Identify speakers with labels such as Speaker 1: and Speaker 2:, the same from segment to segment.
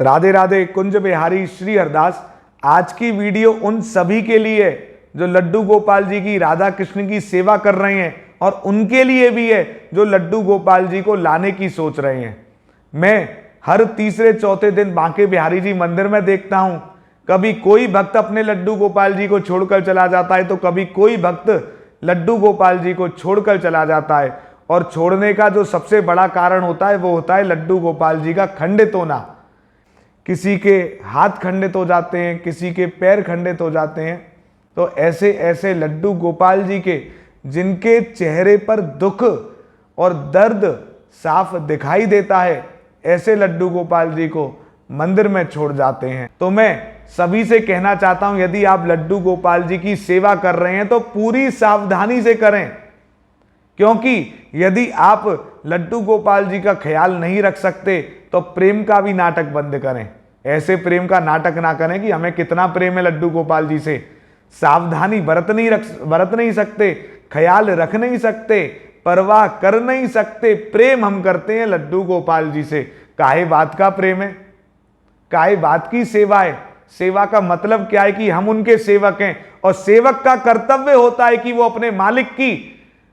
Speaker 1: राधे राधे। कुंज बिहारी श्री हरदास। आज की वीडियो उन सभी के लिए जो लड्डू गोपाल जी की, राधा कृष्ण की सेवा कर रहे हैं, और उनके लिए भी है जो लड्डू गोपाल जी को लाने की सोच रहे हैं। मैं हर तीसरे चौथे दिन बांके बिहारी जी मंदिर में देखता हूं, कभी कोई भक्त अपने लड्डू गोपाल जी को छोड़कर चला जाता है, तो कभी कोई भक्त लड्डू गोपाल जी को छोड़कर चला जाता है। और छोड़ने का जो सबसे बड़ा कारण होता है वो होता है लड्डू गोपाल जी का खंडित होना। किसी के हाथ खंडित हो जाते हैं, किसी के पैर खंडित हो जाते हैं। तो ऐसे ऐसे लड्डू गोपाल जी के जिनके चेहरे पर दुख और दर्द साफ दिखाई देता है, ऐसे लड्डू गोपाल जी को मंदिर में छोड़ जाते हैं। तो मैं सभी से कहना चाहता हूं, यदि आप लड्डू गोपाल जी की सेवा कर रहे हैं तो पूरी सावधानी से करें, क्योंकि यदि आप लड्डू गोपाल जी का ख्याल नहीं रख सकते तो प्रेम का भी नाटक बंद करें। ऐसे प्रेम का नाटक ना करें कि हमें कितना प्रेम है लड्डू गोपाल जी से। सावधानी बरत नहीं सकते, ख्याल रख नहीं सकते, परवाह कर नहीं सकते। प्रेम हम करते हैं लड्डू गोपाल जी से। काहे बात का प्रेम है, काहे बात की सेवा है। सेवा का मतलब क्या है कि हम उनके सेवक हैं, और सेवक का कर्तव्य होता है कि वो अपने मालिक की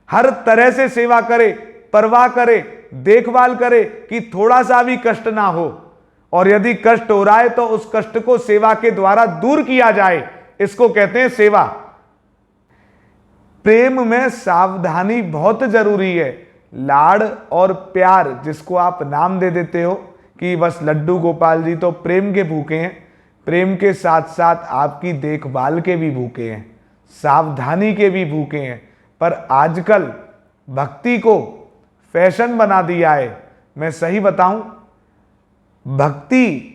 Speaker 1: हर तरह से सेवा करे, परवाह करे, देखभाल करे कि थोड़ा सा भी कष्ट ना हो। और यदि कष्ट हो रहा है तो उस कष्ट को सेवा के द्वारा दूर किया जाए, इसको कहते हैं सेवा। प्रेम में सावधानी बहुत जरूरी है। लाड़ और प्यार, जिसको आप नाम दे देते हो कि बस लड्डू गोपाल जी तो प्रेम के भूखे हैं, प्रेम के साथ साथ आपकी देखभाल के भी भूखे हैं, सावधानी के भी भूखे हैं। पर आजकल भक्ति को फैशन बना दिया है। मैं सही बताऊं, भक्ति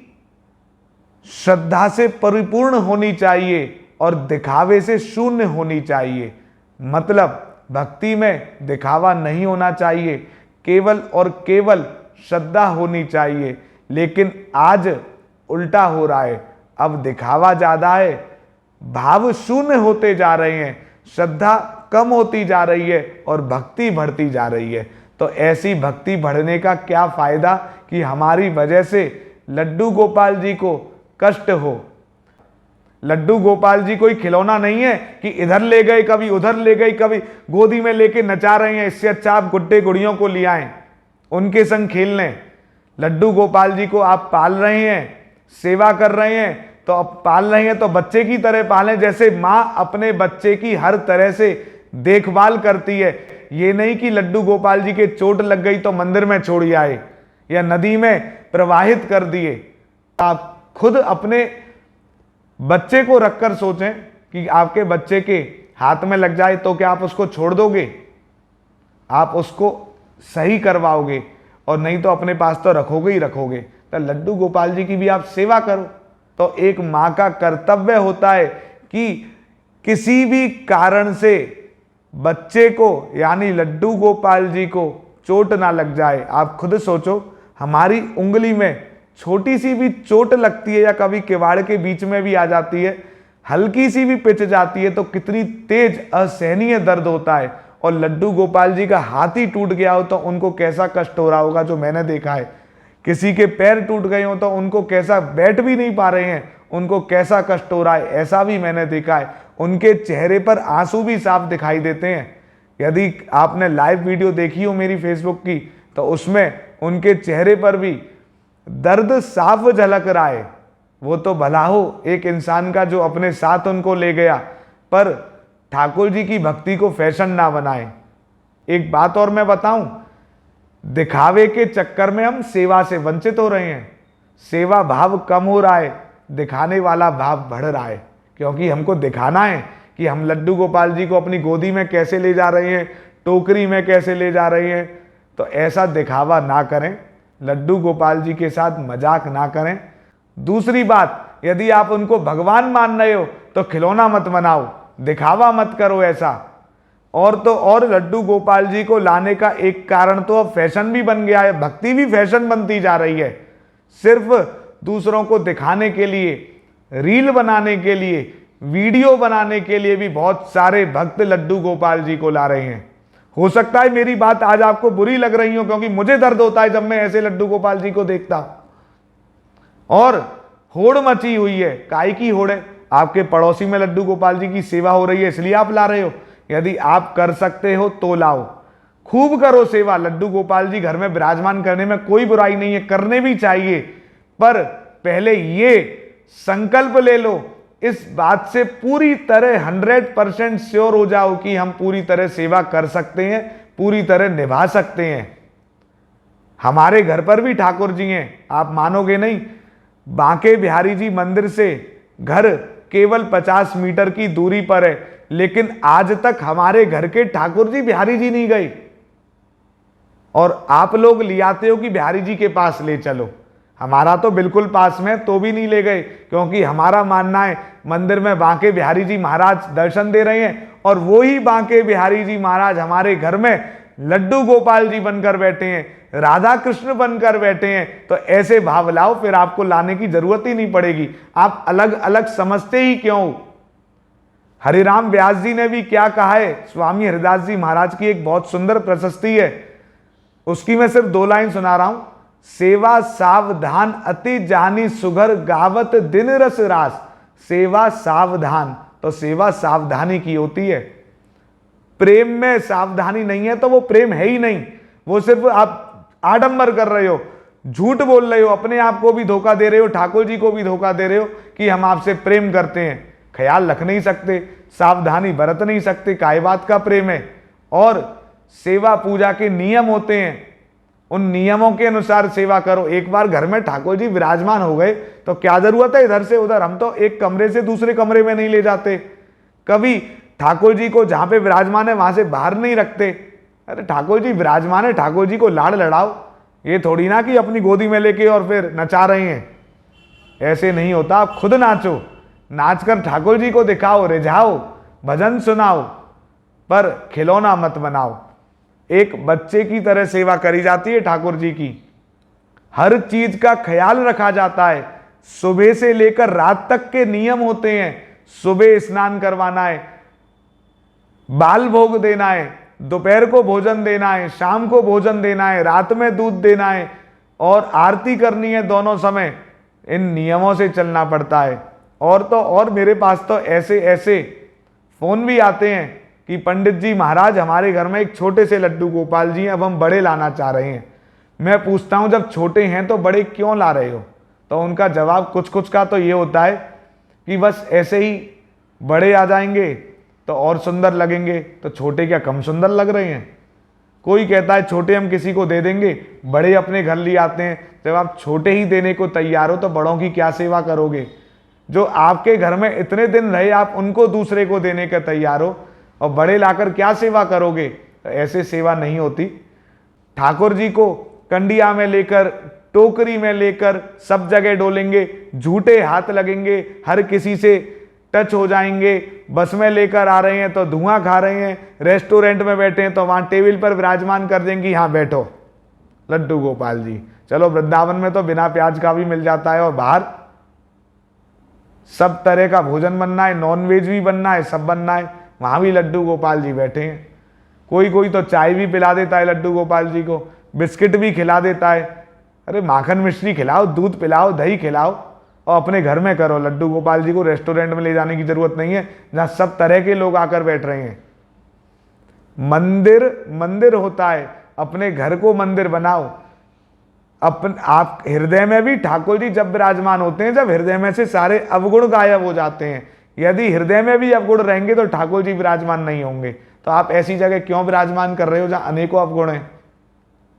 Speaker 1: श्रद्धा से परिपूर्ण होनी चाहिए और दिखावे से शून्य होनी चाहिए। मतलब भक्ति में दिखावा नहीं होना चाहिए, केवल और केवल श्रद्धा होनी चाहिए। लेकिन आज उल्टा हो रहा है, अब दिखावा ज्यादा है, भाव शून्य होते जा रहे हैं, श्रद्धा कम होती जा रही है और भक्ति बढ़ती जा रही है। तो ऐसी भक्ति बढ़ने का क्या फायदा कि हमारी वजह से लड्डू गोपाल जी को कष्ट हो। लड्डू गोपाल जी कोई खिलौना नहीं है कि इधर ले गए, कभी उधर ले गए, कभी गोदी में लेके नचा रहे हैं। इससे अच्छा आप गुड्डे गुड़ियों को ले आएं, उनके संग खेल लें। लड्डू गोपाल जी को आप पाल रहे हैं, सेवा कर रहे हैं, तो अब पाल रहे हैं तो बच्चे की तरह पालें, जैसे मां अपने बच्चे की हर तरह से देखभाल करती है। ये नहीं कि लड्डू गोपाल जी के चोट लग गई तो मंदिर में छोड़ आए या नदी में प्रवाहित कर दिए। आप खुद अपने बच्चे को रखकर सोचें कि आपके बच्चे के हाथ में लग जाए तो क्या आप उसको छोड़ दोगे? आप उसको सही करवाओगे, और नहीं तो अपने पास तो रखोगे ही रखोगे। तो लड्डू गोपाल जी की भी आप सेवा करो। तो एक मां का कर्तव्य होता है कि किसी भी कारण से बच्चे को यानी लड्डू गोपाल जी को चोट ना लग जाए। आप खुद सोचो, हमारी उंगली में छोटी सी भी चोट लगती है या कभी किवाड़ के बीच में भी आ जाती है, हल्की सी भी पिच जाती है, तो कितनी तेज असहनीय दर्द होता है। और लड्डू गोपाल जी का हाथ ही टूट गया हो तो उनको कैसा कष्ट हो रहा होगा, जो मैंने देखा है। किसी के पैर टूट गए हो तो उनको कैसा, बैठ भी नहीं पा रहे हैं, उनको कैसा कष्ट हो रहा है, ऐसा भी मैंने देखा है। उनके चेहरे पर आंसू भी साफ दिखाई देते हैं। यदि आपने लाइव वीडियो देखी हो मेरी फेसबुक की, तो उसमें उनके चेहरे पर भी दर्द साफ झलक रहा है। वो तो भला हो एक इंसान का जो अपने साथ उनको ले गया, पर ठाकुर जी की भक्ति को फैशन ना बनाए। एक बात और मैं बताऊं, दिखावे के चक्कर में हम सेवा से वंचित हो रहे हैं। सेवा भाव कम हो रहा है, दिखाने वाला भाव बढ़ रहा है, क्योंकि हमको दिखाना है कि हम लड्डू गोपाल जी को अपनी गोदी में कैसे ले जा रहे हैं, टोकरी में कैसे ले जा रहे हैं। तो ऐसा दिखावा ना करें, लड्डू गोपाल जी के साथ मजाक ना करें। दूसरी बात, यदि आप उनको भगवान मान रहे हो तो खिलौना मत बनाओ, दिखावा मत करो ऐसा। और तो और लड्डू गोपाल जी को लाने का एक कारण तो अब फैशन भी बन गया है, भक्ति भी फैशन बनती जा रही है। सिर्फ दूसरों को दिखाने के लिए, रील बनाने के लिए, वीडियो बनाने के लिए भी बहुत सारे भक्त लड्डू गोपाल जी को ला रहे हैं। हो सकता है मेरी बात आज आपको बुरी लग रही हो, क्योंकि मुझे दर्द होता है जब मैं ऐसे लड्डू गोपाल जी को देखता हूं। और होड़ मची हुई है। काय की होड़ है? आपके पड़ोसी में लड्डू गोपाल जी की सेवा हो रही है इसलिए आप ला रहे हो। यदि आप कर सकते हो तो लाओ, खूब करो सेवा। लड्डू गोपाल जी घर में विराजमान करने में कोई बुराई नहीं है, करने भी चाहिए। पर पहले ये संकल्प ले लो, इस बात से पूरी तरह 100% श्योर हो जाओ कि हम पूरी तरह सेवा कर सकते हैं, पूरी तरह निभा सकते हैं। हमारे घर पर भी ठाकुर जी हैं, आप मानोगे नहीं। बांके बिहारी जी मंदिर से घर केवल 50 मीटर की दूरी पर है, लेकिन आज तक हमारे घर के ठाकुर जी बिहारी जी नहीं गए। और आप लोग ले आते हो कि बिहारी जी के पास ले चलो, हमारा तो बिल्कुल पास में, तो भी नहीं ले गए, क्योंकि हमारा मानना है मंदिर में बांके बिहारी जी महाराज दर्शन दे रहे हैं और वो ही बांके बिहारी जी महाराज हमारे घर में लड्डू गोपाल जी बनकर बैठे हैं, राधा कृष्ण बनकर बैठे हैं। तो ऐसे भाव लाओ, फिर आपको लाने की जरूरत ही नहीं पड़ेगी। आप अलग अलग समझते ही क्यों? हरिराम व्यास जी ने भी क्या कहा है? स्वामी हरिदास जी महाराज की एक बहुत सुंदर प्रशस्ति है, उसकी मैं सिर्फ 2 लाइन सुना रहा हूं। सेवा सावधान अति जानी सुघर गावत दिन रस रास। सेवा सावधान, तो सेवा सावधानी की होती है। प्रेम में सावधानी नहीं है तो वो प्रेम है ही नहीं, वो सिर्फ आप आडंबर कर रहे हो, झूठ बोल रहे हो, अपने आप को भी धोखा दे रहे हो, ठाकुर जी को भी धोखा दे रहे हो कि हम आपसे प्रेम करते हैं। ख्याल रख नहीं सकते, सावधानी बरत नहीं सकते, काय बात का प्रेम है? और सेवा पूजा के नियम होते हैं, उन नियमों के अनुसार सेवा करो। एक बार घर में ठाकुर जी विराजमान हो गए तो क्या जरूरत है इधर से उधर? हम तो एक कमरे से दूसरे कमरे में नहीं ले जाते, कभी ठाकुर जी को जहां पे विराजमान है वहां से बाहर नहीं रखते। अरे ठाकुर जी विराजमान है, ठाकुर जी को लाड़ लड़ाओ, ये थोड़ी ना कि अपनी गोदी में लेके और फिर नचा रहे हैं। ऐसे नहीं होता, आप खुद नाचो, नाचकर ठाकुर जी को दिखाओ, रिझाओ, भजन सुनाओ, पर खिलौना मत बनाओ। एक बच्चे की तरह सेवा करी जाती है ठाकुर जी की, हर चीज का ख्याल रखा जाता है। सुबह से लेकर रात तक के नियम होते हैं। सुबह स्नान करवाना है, बाल भोग देना है, दोपहर को भोजन देना है, शाम को भोजन देना है, रात में दूध देना है और आरती करनी है दोनों समय। इन नियमों से चलना पड़ता है। और तो और मेरे पास तो ऐसे ऐसे फोन भी आते हैं कि पंडित जी महाराज हमारे घर में एक छोटे से लड्डू गोपाल जी हैं, अब हम बड़े लाना चाह रहे हैं। मैं पूछता हूं जब छोटे हैं तो बड़े क्यों ला रहे हो? तो उनका जवाब कुछ कुछ का तो ये होता है कि बस ऐसे ही बड़े आ जाएंगे तो और सुंदर लगेंगे, तो छोटे क्या कम सुंदर लग रहे हैं? कोई कहता है छोटे हम किसी को दे देंगे, बड़े अपने घर ले आते हैं। जब आप छोटे ही देने को तैयार हो तो बड़ों की क्या सेवा करोगे? जो आपके घर में इतने दिन रहे आप उनको दूसरे को देने का तैयार हो, और बड़े लाकर क्या सेवा करोगे? तो ऐसे सेवा नहीं होती। ठाकुर जी को कंडिया में लेकर, टोकरी में लेकर सब जगह डोलेंगे, झूठे हाथ लगेंगे, हर किसी से टच हो जाएंगे। बस में लेकर आ रहे हैं तो धुआं खा रहे हैं, रेस्टोरेंट में बैठे हैं तो वहां टेबल पर विराजमान कर देंगे, यहां बैठो लड्डू गोपाल जी। चलो वृंदावन में तो बिना प्याज का भी मिल जाता है, और बाहर सब तरह का भोजन बनना है, नॉनवेज भी बनना है, सब बनना है, वहां भी लड्डू गोपाल जी बैठे हैं। कोई कोई तो चाय भी पिला देता है लड्डू गोपाल जी को, बिस्किट भी खिला देता है। अरे माखन मिश्री खिलाओ, दूध पिलाओ, दही खिलाओ, और अपने घर में करो। लड्डू गोपाल जी को रेस्टोरेंट में ले जाने की जरूरत नहीं है जहां सब तरह के लोग आकर बैठ रहे हैं। मंदिर मंदिर होता है, अपने घर को मंदिर बनाओ। आप हृदय में भी ठाकुर जी जब विराजमान होते हैं, जब हृदय में से सारे अवगुण गायब हो जाते हैं। यदि हृदय में भी अवगुण रहेंगे तो ठाकुर जी विराजमान नहीं होंगे। तो आप ऐसी जगह क्यों विराजमान कर रहे हो जहां अनेकों अवगुण हैं?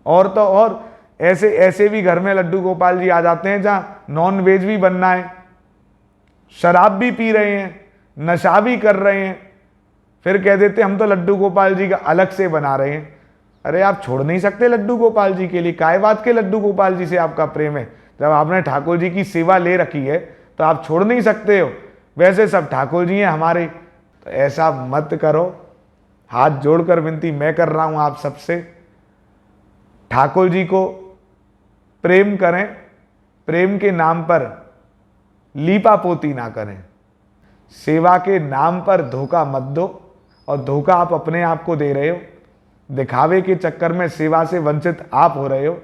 Speaker 1: और तो और ऐसे ऐसे भी घर में लड्डू गोपाल जी आ जाते हैं जहां नॉन वेज भी बनना है, शराब भी पी रहे हैं, नशा भी कर रहे हैं, फिर कह देते हम तो लड्डू गोपाल जी का अलग से बना रहे हैं। अरे आप छोड़ नहीं सकते लड्डू गोपाल जी के लिए? काय बात के लड्डू गोपाल जी से आपका प्रेम है? जब आपने ठाकुर जी की सेवा ले रखी है तो आप छोड़ नहीं सकते हो। वैसे सब ठाकुर जी हैं हमारे, तो ऐसा मत करो। हाथ जोड़कर विनती मैं कर रहा हूं आप सबसे, ठाकुर जी को प्रेम करें, प्रेम के नाम पर लीपा पोती ना करें। सेवा के नाम पर धोखा मत दो, और धोखा आप अपने आप को दे रहे हो। दिखावे के चक्कर में सेवा से वंचित आप हो रहे हो।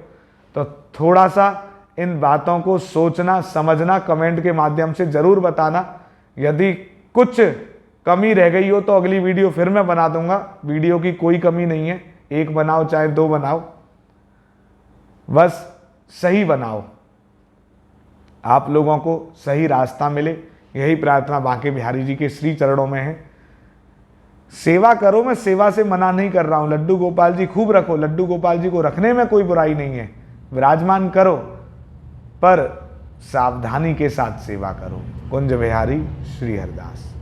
Speaker 1: तो थोड़ा सा इन बातों को सोचना समझना, कमेंट के माध्यम से जरूर बताना। यदि कुछ कमी रह गई हो तो अगली वीडियो फिर मैं बना दूंगा। वीडियो की कोई कमी नहीं है, एक बनाओ चाहे दो बनाओ, बस सही बनाओ, आप लोगों को सही रास्ता मिले, यही प्रार्थना बांके बिहारी जी के श्री चरणों में है। सेवा करो, मैं सेवा से मना नहीं कर रहा हूं। लड्डू गोपाल जी खूब रखो, लड्डू गोपाल जी को रखने में कोई बुराई नहीं है, विराजमान करो, पर सावधानी के साथ सेवा करो। कुंज बिहारी श्री हरदास।